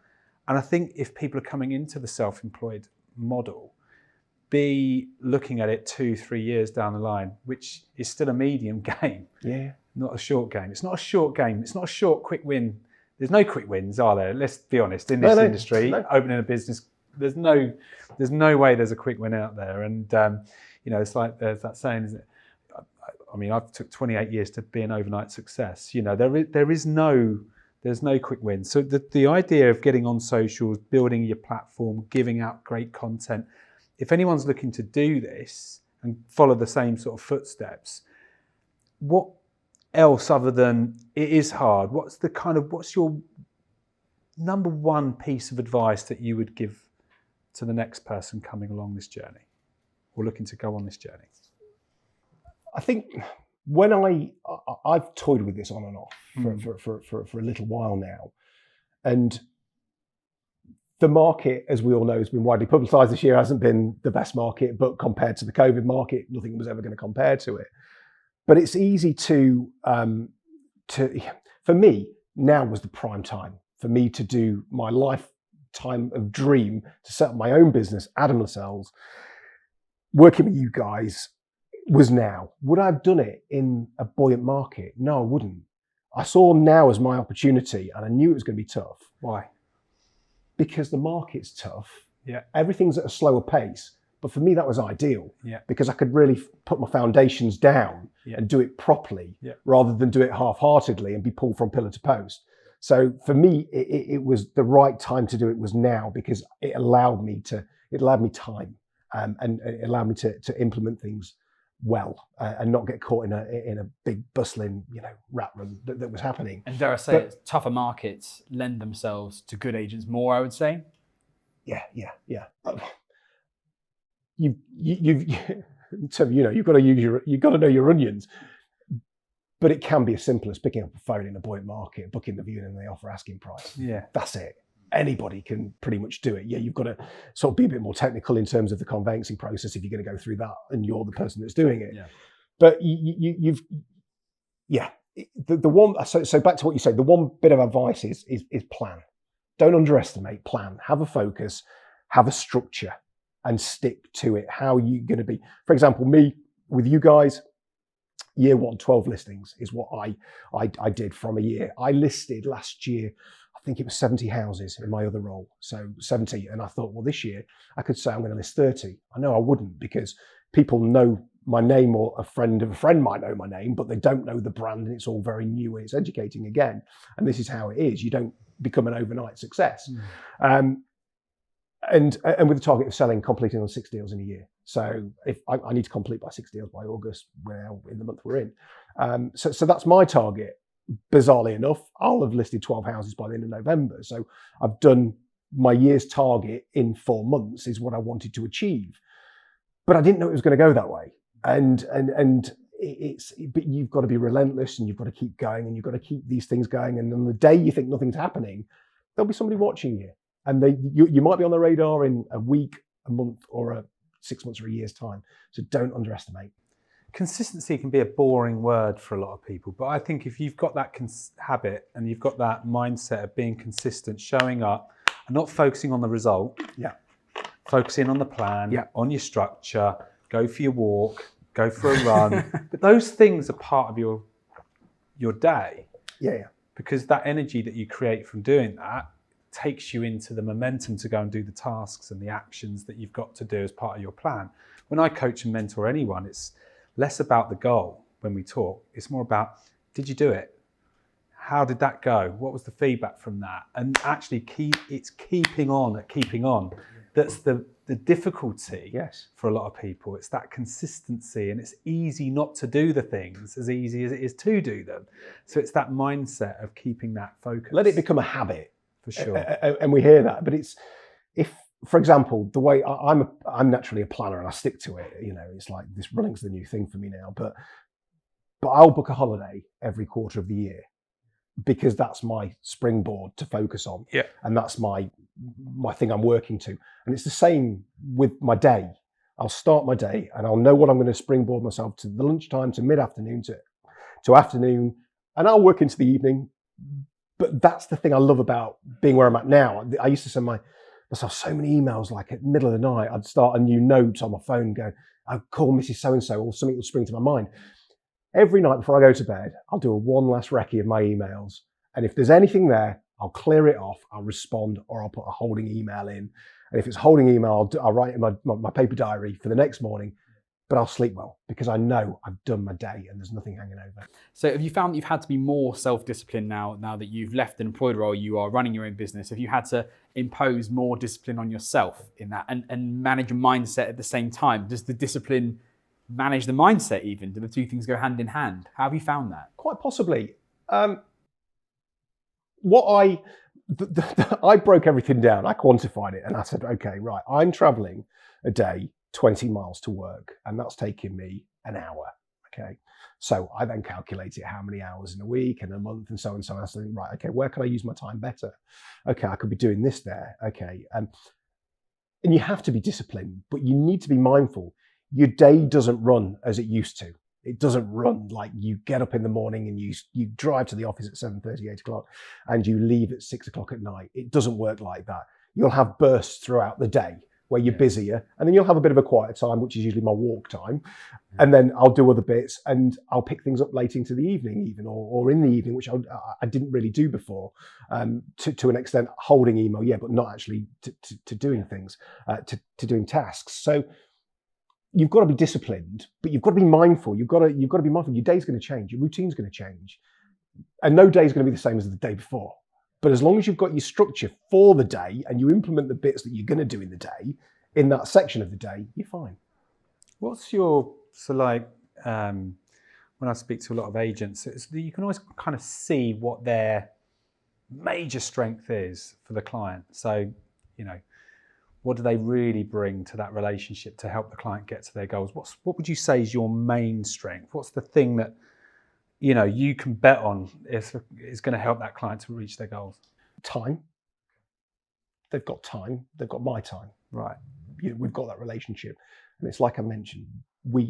And I think if people are coming into the self-employed model, be looking at it 2-3 years down the line, which is still a medium game. Yeah. Not a short game. It's not a short game. It's not a short, quick win. There's no quick wins, are there? Let's be honest. In this industry, opening a business, there's no way there's a quick win out there. And it's like there's that saying, isn't it? I mean, I've took 28 years to be an overnight success. There's no quick win. So the idea of getting on socials, building your platform, giving out great content, if anyone's looking to do this and follow the same sort of footsteps, what else other than it is hard? What's your number one piece of advice that you would give to the next person coming along this journey or looking to go on this journey? I think when I've toyed with this on and off for a little while now, and the market, as we all know, has been widely publicised this year, hasn't been the best market, but compared to the COVID market, nothing was ever going to compare to it. But it's easy for me, now was the prime time for me to do my lifetime of dream, to set up my own business, Adam Lascelles, working with you guys, was now. Would I have done it in a buoyant market? No, I wouldn't. I saw now as my opportunity, and I knew it was going to be tough. Why? Because the market's tough. Yeah. Everything's at a slower pace. But for me, that was ideal. Yeah. Because I could really put my foundations down and do it properly, rather than do it half-heartedly and be pulled from pillar to post. So for me, it was the right time to do it was now, because it allowed me time. and it allowed me to implement things well and not get caught in a big bustling rat run that was happening. And dare I say, tougher markets lend themselves to good agents more, I would say. Yeah. You've got to know your onions, but it can be as simple as picking up a phone in a buoyant market, booking the viewing, and they offer asking price. Yeah, that's it. Anybody can pretty much do it. Yeah, you've got to sort of be a bit more technical in terms of the conveyancing process if you're going to go through that, and you're the person that's doing it. Yeah. But the one. So back to what you said. The one bit of advice is plan. Don't underestimate. Plan. Have a focus. Have a structure, and stick to it. How are you going to be? For example, me with you guys. Year 1, 12 listings is what I did from a year. I listed last year, I think it was 70 houses in my other role. So 70. And I thought, well, this year I could say I'm going to list 30. I know I wouldn't, because people know my name, or a friend of a friend might know my name, but they don't know the brand, and it's all very new and it's educating again. And this is how it is. You don't become an overnight success. And with the target of completing on 6 deals in a year. So if I need to complete by 6 deals by August, we're now in the month we're in. So that's my target. Bizarrely enough, I'll have listed 12 houses by the end of November. So I've done my year's target in 4 months is what I wanted to achieve. But I didn't know it was going to go that way. But you've got to be relentless, and you've got to keep going, and you've got to keep these things going. And on the day you think nothing's happening, there'll be somebody watching you. And you might be on the radar in a week, a month, or 6 months or a year's time. So don't underestimate. Consistency can be a boring word for a lot of people, but I think if you've got that habit and you've got that mindset of being consistent, showing up, and not focusing on the result, focusing on the plan, on your structure, go for your walk, go for a run. But those things are part of your day. Yeah. Because that energy that you create from doing that takes you into the momentum to go and do the tasks and the actions that you've got to do as part of your plan. When I coach and mentor anyone, it's less about the goal when we talk. It's more about, did you do it? How did that go? What was the feedback from that? And actually it's keeping on. That's the difficulty for a lot of people. It's that consistency, and it's easy not to do the things as easy as it is to do them. So it's that mindset of keeping that focus. Let it become a habit. For sure. And we hear that, but if, for example, the way I'm naturally a planner and I stick to it, it's like this running's the new thing for me now, but I'll book a holiday every quarter of the year, because that's my springboard to focus on. Yeah. And that's my thing I'm working to. And it's the same with my day. I'll start my day and I'll know what I'm going to springboard myself to the lunchtime, to mid-afternoon, to afternoon, and I'll work into the evening. But that's the thing I love about being where I'm at now. I used to send myself so many emails, like at the middle of the night, I'd start a new note on my phone going, I'll call Mrs. So-and-so, or something will spring to my mind. Every night before I go to bed, I'll do a one last recce of my emails. And if there's anything there, I'll clear it off, I'll respond, or I'll put a holding email in. And if it's a holding email, I'll write it in my paper diary for the next morning. But I'll sleep well, because I know I've done my day and there's nothing hanging over. So have you found that you've had to be more self-disciplined now that you've left an employed role, you are running your own business? Have you had to impose more discipline on yourself in that and manage your mindset at the same time? Does the discipline manage the mindset even? Do the two things go hand in hand? How have you found that? Quite possibly. I broke everything down. I quantified it and I said, okay, right, I'm traveling a day 20 miles to work, and that's taking me an hour. Okay. So I then calculated how many hours in a week and a month and so on and so on. I said, right, okay, where can I use my time better? Okay, I could be doing this there. Okay. And you have to be disciplined, but you need to be mindful. Your day doesn't run as it used to. It doesn't run like you get up in the morning and you drive to the office at 7:30, 8 o'clock, and you leave at 6 o'clock at night. It doesn't work like that. You'll have bursts throughout the day where you're busier, and then you'll have a bit of a quieter time, which is usually my walk time. And then I'll do other bits, and I'll pick things up late into the evening even, or in the evening, which I didn't really do before, to an extent, holding email, but not actually to doing things, to doing tasks. So you've got to be disciplined, but you've got to be mindful. You've got to be mindful. Your day's going to change. Your routine's going to change. And no day is going to be the same as the day before. But as long as you've got your structure for the day and you implement the bits that you're going to do in the day, in that section of the day, you're fine. What's your, so like, when I speak to a lot of agents, you can always kind of see what their major strength is for the client. So, you know, what do they really bring to that relationship to help the client get to their goals? What would you say is your main strength? What's the thing that, you know, you can bet on is going to help that client to reach their goals? Time. They've got time. They've got my time. Right. We've got that relationship. And it's like I mentioned,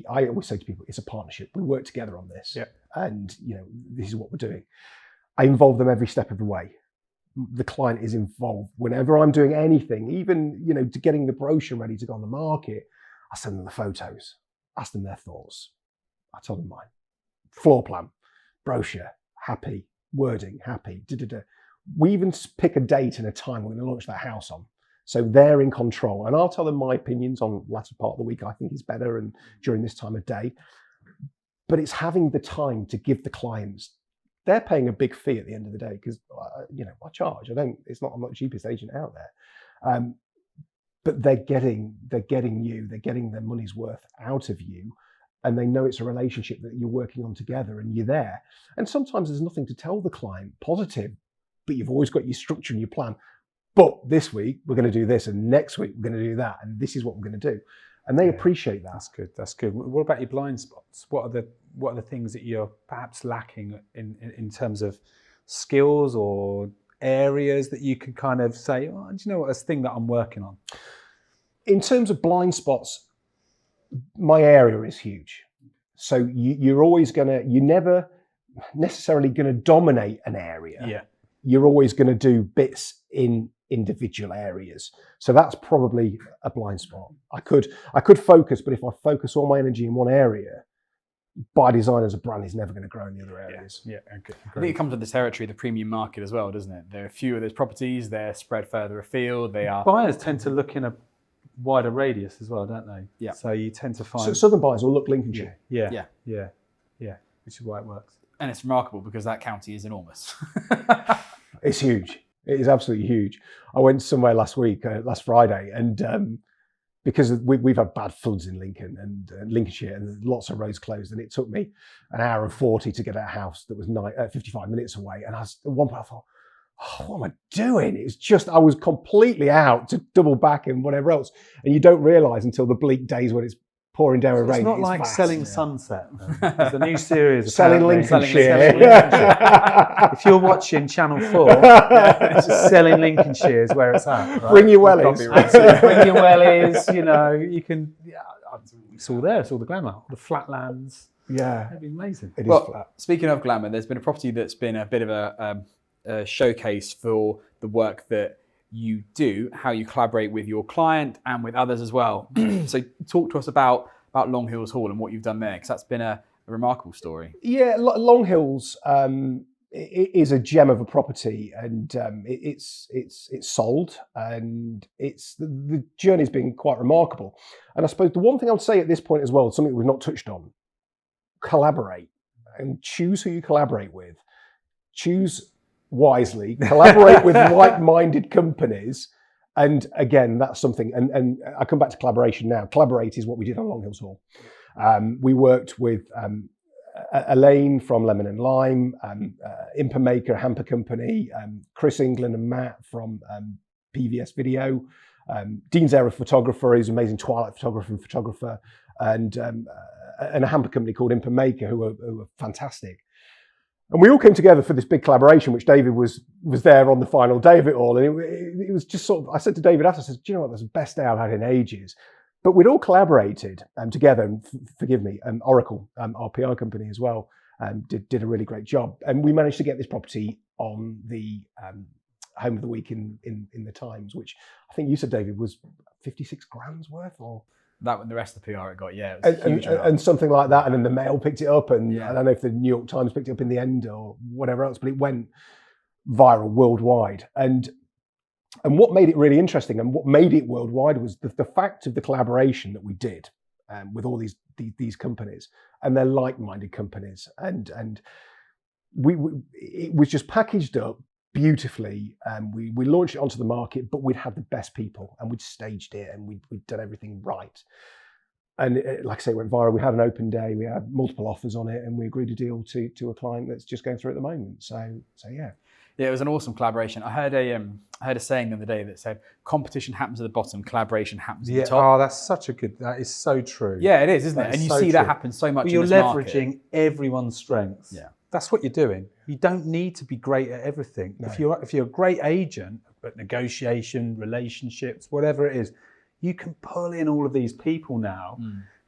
I always say to people, it's a partnership. We work together on this. Yeah. And, you know, this is what we're doing. I involve them every step of the way. The client is involved. Whenever I'm doing anything, even, you know, to getting the brochure ready to go on the market, I send them the photos, ask them their thoughts. I tell them mine. Floor plan, brochure, happy, wording, happy, da-da-da. We even pick a date and a time we're going to launch that house on. So they're in control. And I'll tell them my opinions on the latter part of the week. I think is better and during this time of day. But it's having the time to give the clients, they're paying a big fee at the end of the day because, you know, I charge. I'm not the cheapest agent out there. But they're getting you, they're getting their money's worth out of you. And they know it's a relationship that you're working on together and you're there. And sometimes there's nothing to tell the client positive, but you've always got your structure and your plan. But this week we're going to do this, and next week we're going to do that, and this is what we're going to do. And they appreciate that. That's good. What about your blind spots? What are the things that you're perhaps lacking in terms of skills or areas that you can kind of say, oh, do you know what, this thing that I'm working on? In terms of blind spots, my area is huge. So you're never necessarily going to dominate an area. Yeah. You're always going to do bits in individual areas. So that's probably a blind spot. I could focus, but if I focus all my energy in one area, by design as a brand is never going to grow in the other areas. Yeah, okay. I think it comes with the territory of the premium market as well, doesn't it? There are fewer of those properties, they're spread further afield, they are... Buyers tend to look in a wider radius as well, don't they? Yeah. So you tend to find... So southern buyers will look Lincolnshire. Yeah, which is why it works. And it's remarkable because that county is enormous. It's huge. It is absolutely huge. I went somewhere last last Friday, and because we've had bad floods in Lincoln and Lincolnshire, and lots of roads closed, and it took me an hour and 40 to get at a house that was 55 minutes away. And at one point I thought, oh, what am I doing? It was just, I was completely out to double back and whatever else. And you don't realise until the bleak days when it's pouring down with rain. It's not like vast. Selling Sunset. There's a new series. Selling Lincolnshire. If you're watching Channel 4, Selling Lincolnshire is where it's at. Right? Bring your wellies. Bring your wellies, you know, you can... It's all there. It's all the glamour. All the flatlands. Yeah. It'd be amazing. It is flat. Speaking of glamour, there's been a property that's been a bit of a showcase for the work that you do, how you collaborate with your client and with others as well. So talk to us about Long Hills Hall and what you've done there, because that's been a remarkable story. Yeah, Long Hills is a gem of a property, and it's sold, and the journey's been quite remarkable. And I suppose the one thing I would say at this point as well, something we've not touched on, collaborate and choose who you collaborate with. Choose wisely, collaborate with like-minded companies. And again, that's something, and I come back to collaboration now. Collaborate is what we did on Long Hills Hall. We worked with Elaine from Lemon and Lime, Impermaker Hamper Company, Chris England and Matt from PVS Video, Dean's Era Photographer, who's an amazing Twilight photographer, and a hamper company called Impermaker, who are fantastic. And we all came together for this big collaboration, which David was there on the final day of it all. And it was just sort of, I said to David after, I said, do you know what, that's the best day I've had in ages. But we'd all collaborated together, and forgive me, Oracle, our PR company as well, did a really great job. And we managed to get this property on the Home of the Week in the Times, which I think you said, David, was 56 grand's worth, or... That and the rest of the PR it got, yeah. It was huge and something like that. And then the Mail picked it up, and yeah. I don't know if the New York Times picked it up in the end or whatever else, but it went viral worldwide. And what made it really interesting and what made it worldwide was the fact of the collaboration that we did with all these companies, and they're like-minded companies. And it was just packaged up, beautifully. We launched it onto the market, but we'd had the best people and we'd staged it and we'd done everything right. And like I say, it went viral. We had an open day, we had multiple offers on it, and we agreed a deal to a client that's just going through at the moment. So yeah. Yeah, it was an awesome collaboration. I heard a saying the other day that said, "Competition happens at the bottom, collaboration happens at the top." Oh, that is so true. Yeah, it is, isn't it? And you see that happen so much. You're leveraging everyone's strengths. Yeah, that's what you're doing. You don't need to be great at everything. No. If you're a great agent, but negotiation, relationships, whatever it is, you can pull in all of these people now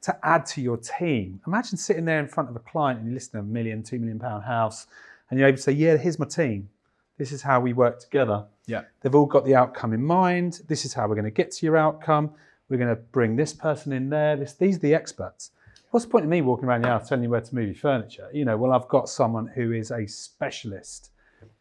to add to your team. Imagine sitting there in front of a client and you listen to a £1 million, £2 million house, and you're able to say, yeah, here's my team. This is how we work together. Yeah. They've all got the outcome in mind. This is how we're going to get to your outcome. We're going to bring this person in there. These are the experts. What's the point of me walking around your house telling you where to move your furniture? Well, I've got someone who is a specialist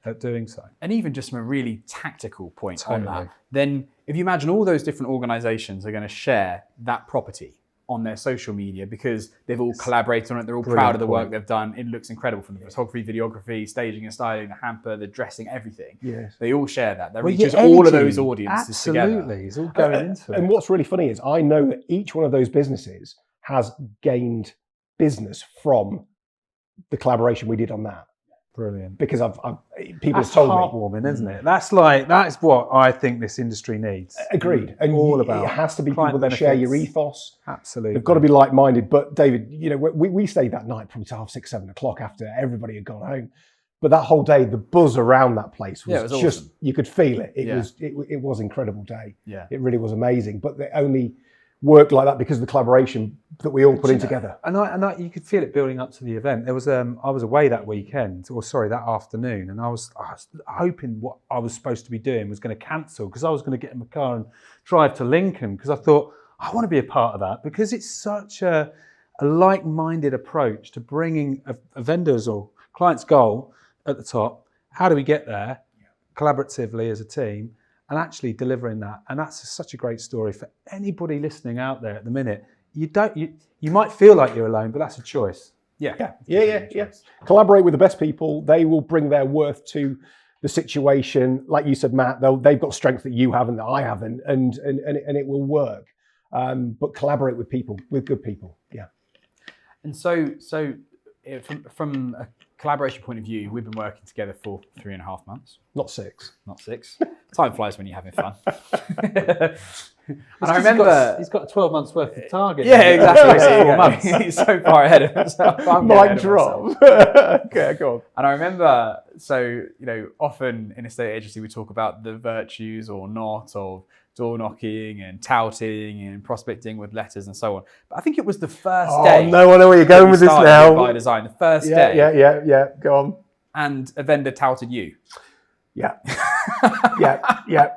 at doing so. And even just from a really tactical point on that, then if you imagine all those different organizations are going to share that property on their social media because they've all collaborated on it, they're all proud of the work they've done. It looks incredible from the photography, videography, staging and styling, the hamper, the dressing, everything. Yes. They all share that. That reaches all of those audiences together. Absolutely, it's all going into it. And what's really funny is I know that each one of those businesses has gained business from the collaboration we did on that. Brilliant. Because people have told me. That's heartwarming, isn't it? That's what I think this industry needs. Agreed. And all about it has to be people that benefits. share your ethos. Absolutely. They've got to be like-minded. But David, we stayed that night probably till 6, 7 o'clock after everybody had gone home. But that whole day, the buzz around that place was just awesome. You could feel it. It was an incredible day. Yeah. It really was amazing. But they only worked like that because of the collaboration that we all put in together. And you could feel it building up to the event. There was I was away that that afternoon, and I was hoping what I was supposed to be doing was going to cancel because I was going to get in my car and drive to Lincoln because I thought I want to be a part of that because it's such a like-minded approach to bringing a vendor's or client's goal at the top. How do we get there collaboratively as a team? And actually delivering that. And that's such a great story for anybody listening out there at the minute. You might feel like you're alone, but that's a choice. Yeah. Collaborate with the best people. They will bring their worth to the situation. Like you said, Matt, they've got strength that you haven't, that I haven't, and it will work. But collaborate with people, with good people. Yeah. And so from a collaboration point of view, we've been working together for 3.5 months. Not 6. Not 6. Time flies when you're having fun. And I remember he's got 12 months worth of target. Yeah, exactly. 4 months. He's so far ahead of himself. Mic drop. Okay, go on. And I remember, often in a estate agency we talk about the virtues or not of door knocking and touting and prospecting with letters and so on. But I think it was the first day. Oh no, I know where you're going with this now. By design, the first day. Yeah. Go on. And a vendor touted you. Yeah. Yeah.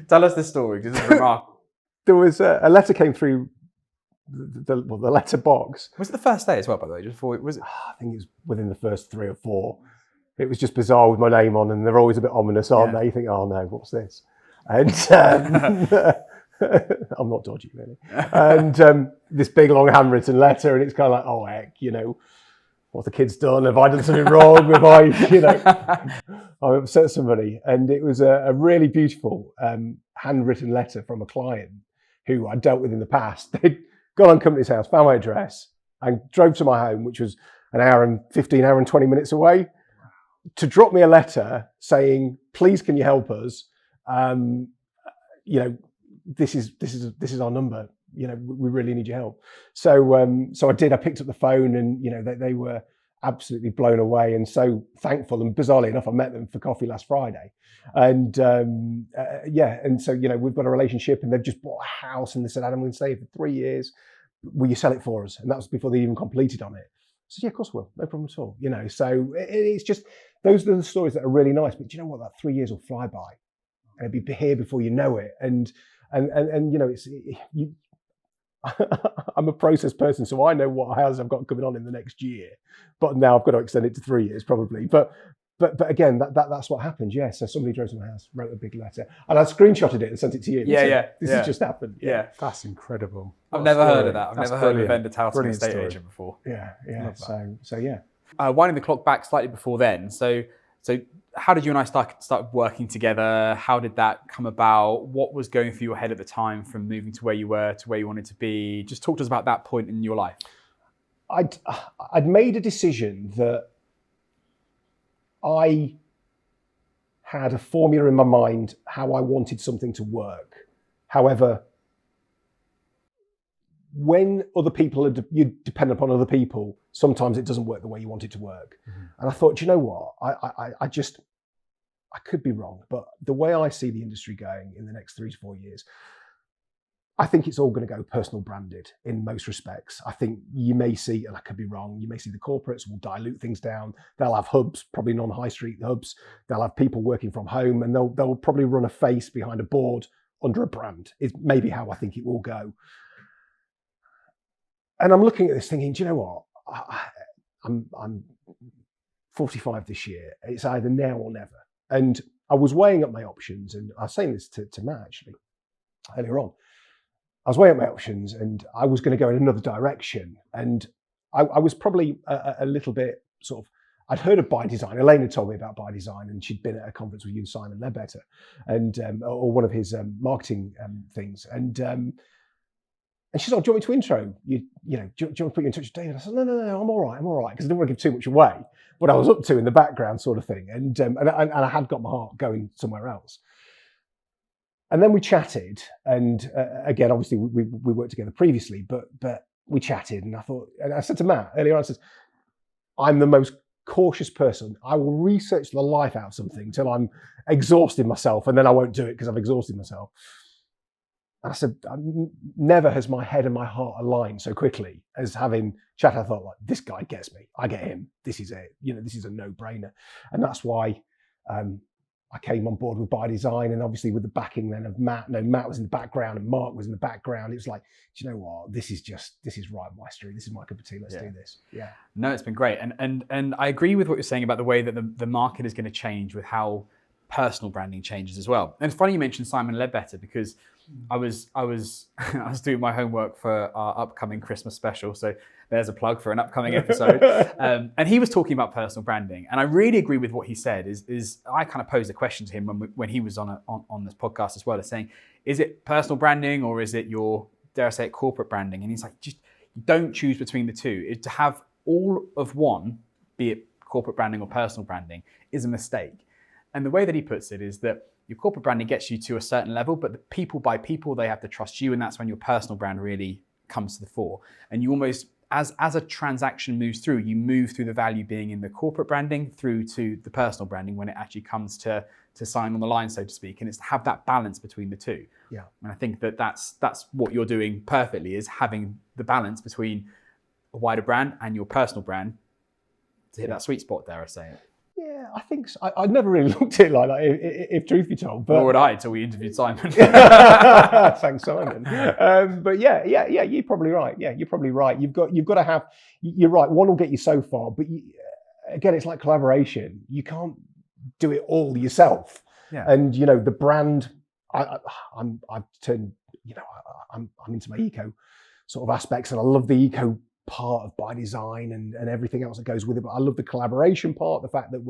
Tell us the story because it's remarkable. There was a letter came through the letter box. Was it the first day as well, by the way? Just before was it? I think it was within the first 3 or 4. It was just bizarre with my name on, and they're always a bit ominous, aren't they? You think, oh no, what's this? And I'm not dodgy, really. And this big long handwritten letter, and it's kind of like, oh heck, what the kid's done? Have I done something wrong? Have I upset somebody? And it was a really beautiful handwritten letter from a client who I dealt with in the past. They'd gone on company's house, found my address, and drove to my home, which was an hour and 20 minutes away, to drop me a letter saying, "Please, can you help us? This is our number. We really need your help." So I did. I picked up the phone, and they were absolutely blown away and so thankful. And bizarrely enough, I met them for coffee last Friday, and and so we've got a relationship, and they've just bought a house, and they said, "Adam, I'm going to stay for 3 years. Will you sell it for us?" And that was before they even completed on it. I said, "Yeah, of course I will. No problem at all." So it's just those are the stories that are really nice. But do you know what? That 3 years will fly by, and it'll be here before you know it. And I'm a process person, so I know what houses I've got coming on in the next year. But now I've got to extend it to 3 years probably. But again, that's what happened. Yeah. So somebody drove to my house, wrote a big letter, and I screenshotted it and sent it to you. This has just happened. Yeah. That's incredible. I've never heard of that. I've never heard of a vendor touting an estate agent before. Yeah. So yeah. Winding the clock back slightly before then. So So how did you and I start working together? How did that come about? What was going through your head at the time from moving to where you were to where you wanted to be? Just talk to us about that point in your life. I'd made a decision that I had a formula in my mind how I wanted something to work. However, when other people you depend upon other people, sometimes it doesn't work the way you want it to work. Mm-hmm. And I thought, you know what, I could be wrong, but the way I see the industry going in the next 3 to 4 years, I think it's all going to go personal branded in most respects. I think you may see, and I could be wrong, you may see the corporates will dilute things down. They'll have hubs, probably non-high street hubs. They'll have people working from home, and they'll probably run a face behind a board under a brand. Is maybe how I think it will go. And I'm looking at this thinking, do you know what? I'm 45 this year. It's either now or never. And I was weighing up my options, and I was saying this to Matt actually earlier on. I was weighing up my options, and I was going to go in another direction. And I was probably a little bit sort of, I'd heard of By Design. Elaine had told me about By Design, and she'd been at a conference with you and Simon Ledbetter, and or one of his marketing things. And she said, "Oh, do you want me to intro you? Do you want to put you in touch with David?" I said, "No, I'm all right, because I didn't want to give too much away what I was up to in the background, sort of thing." And I had got my heart going somewhere else. And then we chatted, and again, obviously we worked together previously, but we chatted, and I said to Matt earlier on, I said, "I'm the most cautious person. I will research the life out of something until I'm exhausted myself, and then I won't do it because I've exhausted myself." And I said, never has my head and my heart aligned so quickly as having chat. I thought, like, this guy gets me. I get him. This is it. This is a no-brainer. And that's why I came on board with By Design, and obviously with the backing then of Matt. No, Matt was in the background and Mark was in the background. It was like, do you know what? This is right up my street. This is my cup of tea. Let's do this. Yeah. No, it's been great. And I agree with what you're saying about the way that the market is going to change with how personal branding changes as well. And it's funny you mentioned Simon Ledbetter, because I was doing my homework for our upcoming Christmas special. So there's a plug for an upcoming episode. And he was talking about personal branding. And I really agree with what he said is I kind of posed a question to him when he was on this podcast as well, as saying, is it personal branding or is it your, dare I say it, corporate branding? And he's like, just don't choose between the two. To have all of one, be it corporate branding or personal branding, is a mistake. And the way that he puts it is that your corporate branding gets you to a certain level, but the people by people, they have to trust you. And that's when your personal brand really comes to the fore. And you almost, as a transaction moves through, you move through the value being in the corporate branding through to the personal branding when it actually comes to sign on the line, so to speak. And it's to have that balance between the two. Yeah. And I think that's what you're doing perfectly, is having the balance between a wider brand and your personal brand to hit that sweet spot, dare I say it. Yeah, I think so. I'd never really looked at it like that, if truth be told. But... Nor would I, until we interviewed Simon. Thanks, Simon. But yeah, you're probably right. Yeah, you're probably right. You've got to have. You're right. One will get you so far, but again, it's like collaboration. You can't do it all yourself. Yeah. And the brand. I've turned. I'm into my eco sort of aspects, and I love the eco part of By Design and everything else that goes with it. But I love the collaboration part, the fact that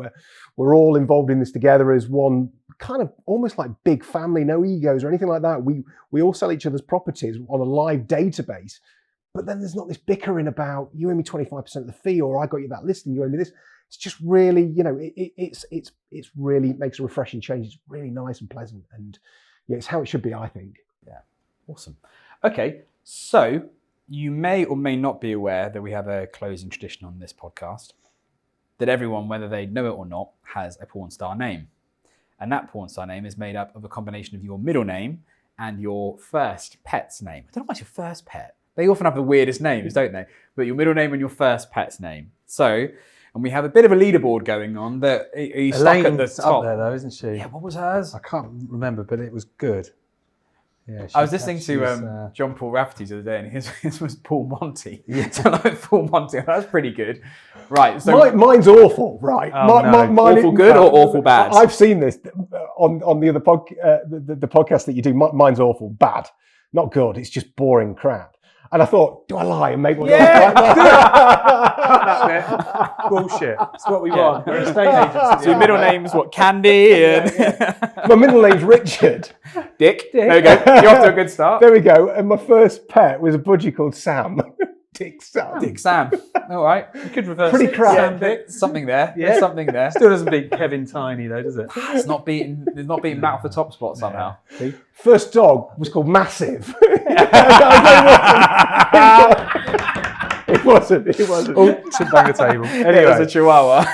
we're all involved in this together as one, kind of almost like big family, no egos or anything like that. We all sell each other's properties on a live database, but then there's not this bickering about you owe me 25% of the fee, or I got you that listing, you owe me this. It's just really, it's really makes a refreshing change. It's really nice and pleasant, and it's how it should be, I think. Yeah, awesome. Okay, so you may or may not be aware that we have a closing tradition on this podcast, that everyone, whether they know it or not, has a porn star name. And that porn star name is made up of a combination of your middle name and your first pet's name. I don't know what's your first pet. They often have the weirdest names, don't they? But your middle name and your first pet's name. So, and we have a bit of a leaderboard going on that he's stuck at the top. Up there though, isn't she? Yeah, what was hers? I can't remember, but it was good. Yeah, I was listening to John Paul Rafferty's the other day, and his was Paul Monty. Yeah. So like Paul Monty, that's pretty good. Right. So mine's awful. Right. Mine awful good or awful bad? I've seen this on the other the podcast that you do. Mine's awful bad, not good. It's just boring crap. And I thought, do I lie and make one? Yeah, that's it. Bullshit. It's what we want. We're estate agents. So your middle name's what? Candy and My middle name's Richard. Dick. There we go. You're off to a good start. There we go. And my first pet was a budgie called Sam. Dick Sam. Dick Sam. All right. You could reverse Pretty it. crap. Sam Dick. Something there. Yeah. There's something there. Still doesn't beat Kevin Tiny though, does it? It's not beating Matt off the top spot somehow. See? First dog was called Massive. It wasn't. Oh, should bang the table. It was Anyway, a chihuahua.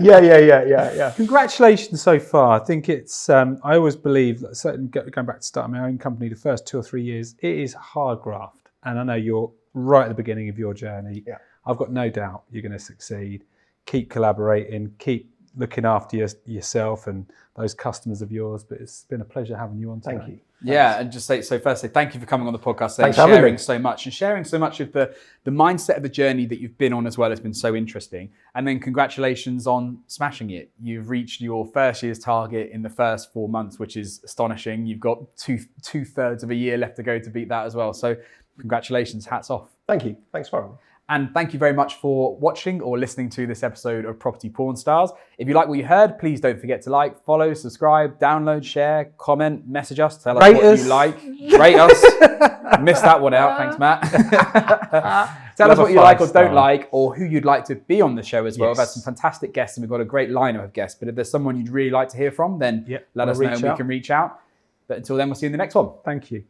Yeah. congratulations so far. I think it's, I always believe, that certainly going back to starting my own company, the first 2 or 3 years, it is hard graft. And I know you're right at the beginning of your journey. Yeah. I've got no doubt you're going to succeed. Keep collaborating, keep looking after yourself and those customers of yours. But it's been a pleasure having you on today. Thank you. Yeah, and just say, so firstly, thank you for coming on the podcast today, Thanks for having sharing me. so much and sharing so much of the mindset of the journey that you've been on as well has been so interesting. And then congratulations on smashing it. You've reached your first year's target in the first 4 months, which is astonishing. You've got two-thirds of a year left to go to beat that as well. So congratulations, hats off. Thank you. Thanks for having me. And thank you very much for watching or listening to this episode of Property Porn Stars. If you like what you heard, please don't forget to like, follow, subscribe, download, share, comment, message us, tell us what you like. Rate us. Missed that one out. Thanks, Matt. Tell us what you like or don't like, or who you'd like to be on the show as well. Yes. We've had some fantastic guests and we've got a great lineup of guests. But if there's someone you'd really like to hear from, then let us know and we can reach out. But until then, we'll see you in the next one. Thank you.